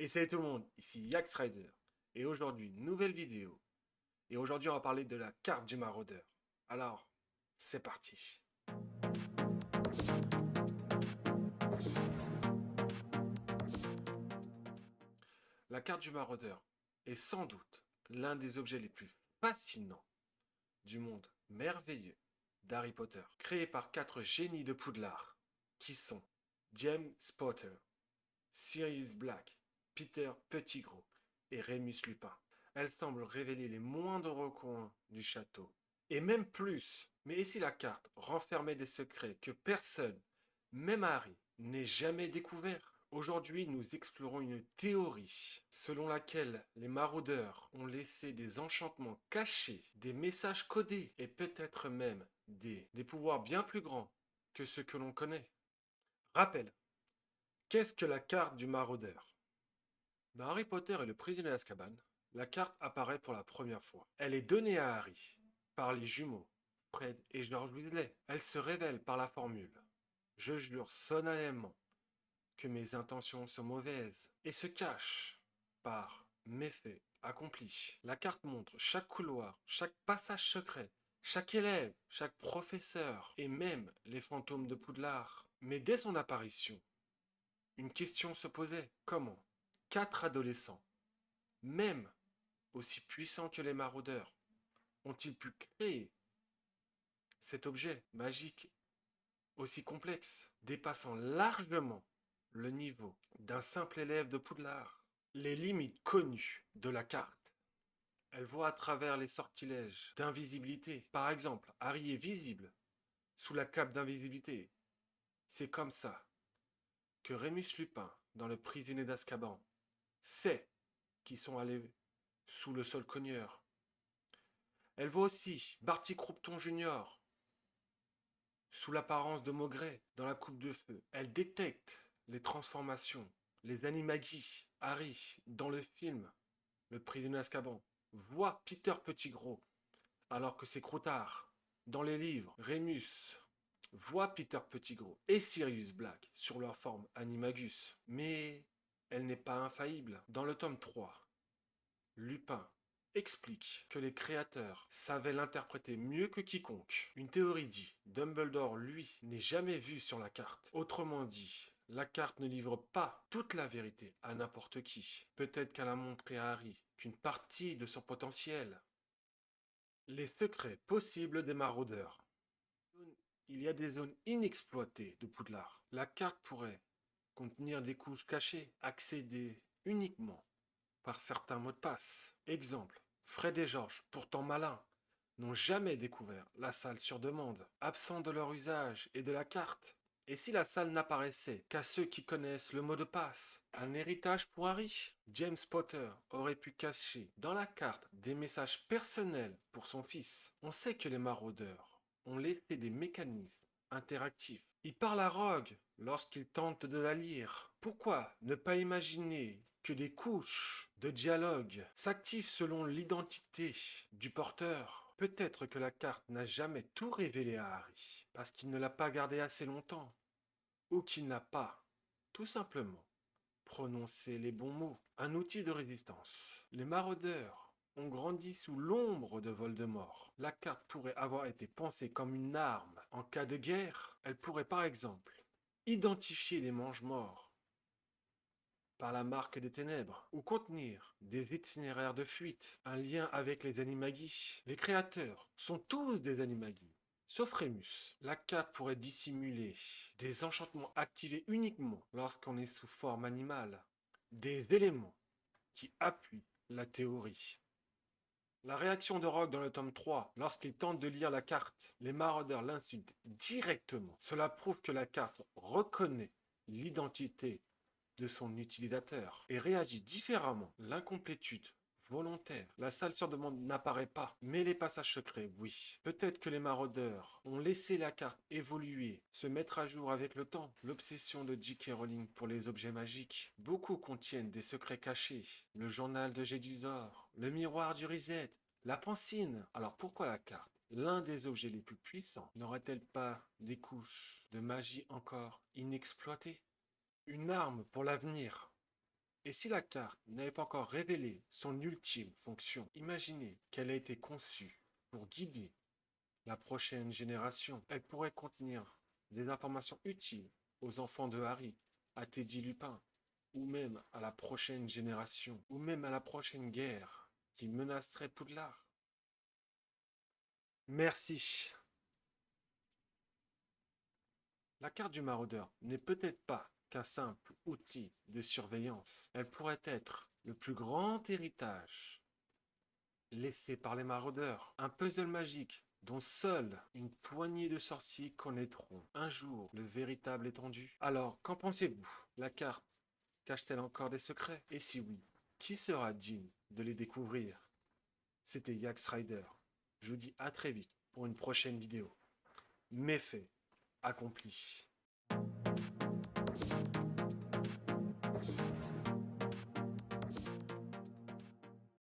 Et salut tout le monde, ici Yax Rider. Et aujourd'hui, nouvelle vidéo. Et aujourd'hui, on va parler de la carte du maraudeur. Alors, c'est parti. La carte du maraudeur est sans doute l'un des objets les plus fascinants du monde merveilleux d'Harry Potter, créé par 4 génies de Poudlard, qui sont James Potter, Sirius Black, Peter Pettigrew et Rémus Lupin. Elle semble révéler les moindres recoins du château. Et même plus. Mais et si la carte renfermait des secrets que personne, même Harry, n'ait jamais découverts? Aujourd'hui, nous explorons une théorie selon laquelle les maraudeurs ont laissé des enchantements cachés, des messages codés et peut-être même des pouvoirs bien plus grands que ceux que l'on connaît. Rappel, qu'est-ce que la carte du maraudeur? Dans Harry Potter et le prisonnier d'Azkaban, la carte apparaît pour la première fois. Elle est donnée à Harry par les jumeaux, Fred et George Weasley. Elle se révèle par la formule « Je jure solennellement que mes intentions sont mauvaises » et se cache par « méfaits accomplis ». La carte montre chaque couloir, chaque passage secret, chaque élève, chaque professeur et même les fantômes de Poudlard. Mais dès son apparition, une question se posait. Comment 4 adolescents, même aussi puissants que les maraudeurs, ont-ils pu créer cet objet magique aussi complexe, dépassant largement le niveau d'un simple élève de Poudlard? Les limites connues de la carte. Elle voit à travers les sortilèges d'invisibilité. Par exemple, Harry est visible sous la cape d'invisibilité. C'est comme ça que Rémus Lupin, dans Le prisonnier d'Azkaban, sait qu'ils sont allés sous le sol cogneur. Elle voit aussi Barty Croupton Junior sous l'apparence de Maugret dans la coupe de feu. Elle détecte les transformations, les animagies. Harry, dans le film Le prisonnier d'Azkaban, voit Peter Pettigrew alors que c'est Croutard. Dans les livres, Rémus voit Peter Pettigrew et Sirius Black sur leur forme Animagus. Mais elle n'est pas infaillible. Dans le tome 3, Lupin explique que les créateurs savaient l'interpréter mieux que quiconque. Une théorie dit, Dumbledore, lui, n'est jamais vu sur la carte. Autrement dit, la carte ne livre pas toute la vérité à n'importe qui. Peut-être qu'elle a montré à Harry qu'une partie de son potentiel. Les secrets possibles des maraudeurs. Il y a des zones inexploitées de Poudlard. La carte pourrait contenir des couches cachées, accédées uniquement par certains mots de passe. Exemple, Fred et George, pourtant malins, n'ont jamais découvert la salle sur demande, absents de leur usage et de la carte. Et si la salle n'apparaissait qu'à ceux qui connaissent le mot de passe? Un héritage pour Harry? James Potter aurait pu cacher dans la carte des messages personnels pour son fils. On sait que les maraudeurs ont laissé des mécanismes interactifs. Ils parlent à Rogue lorsqu'ils tentent de la lire. Pourquoi ne pas imaginer que des couches de dialogue s'activent selon l'identité du porteur? Peut-être que la carte n'a jamais tout révélé à Harry, parce qu'il ne l'a pas gardé assez longtemps, ou qu'il n'a pas, tout simplement, prononcé les bons mots. Un outil de résistance. Les maraudeurs ont grandi sous l'ombre de Voldemort. La carte pourrait avoir été pensée comme une arme. En cas de guerre, elle pourrait par exemple identifier les mange-morts par la marque des ténèbres, ou contenir des itinéraires de fuite, un lien avec les animagis. Les créateurs sont tous des animagis, sauf Rémus. La carte pourrait dissimuler des enchantements activés uniquement lorsqu'on est sous forme animale, des éléments qui appuient la théorie. La réaction de Rogue dans le tome 3, lorsqu'il tente de lire la carte, les maraudeurs l'insultent directement. Cela prouve que la carte reconnaît l'identité de son utilisateur et réagit différemment. L'incomplétude volontaire. La salle sur demande n'apparaît pas, mais les passages secrets, oui. Peut-être que les maraudeurs ont laissé la carte évoluer, se mettre à jour avec le temps. L'obsession de J.K. Rowling pour les objets magiques. Beaucoup contiennent des secrets cachés. Le journal de Jedusor, le miroir du Reset, la pancine. Alors pourquoi la carte? L'un des objets les plus puissants n'aurait-elle pas des couches de magie encore inexploitées? Une arme pour l'avenir. Et si la carte n'avait pas encore révélé son ultime fonction, imaginez qu'elle a été conçue pour guider la prochaine génération. Elle pourrait contenir des informations utiles aux enfants de Harry, à Teddy Lupin, ou même à la prochaine génération, ou même à la prochaine guerre qui menacerait Poudlard. Merci. La carte du maraudeur n'est peut-être pas qu'un simple outil de surveillance. Elle pourrait être le plus grand héritage laissé par les maraudeurs. Un puzzle magique dont seule une poignée de sorciers connaîtront un jour le véritable étendu. Alors, qu'en pensez-vous? La carte cache-t-elle encore des secrets? Et si oui, qui sera digne de les découvrir? C'était Yax Rider. Je vous dis à très vite pour une prochaine vidéo. Méfait accompli.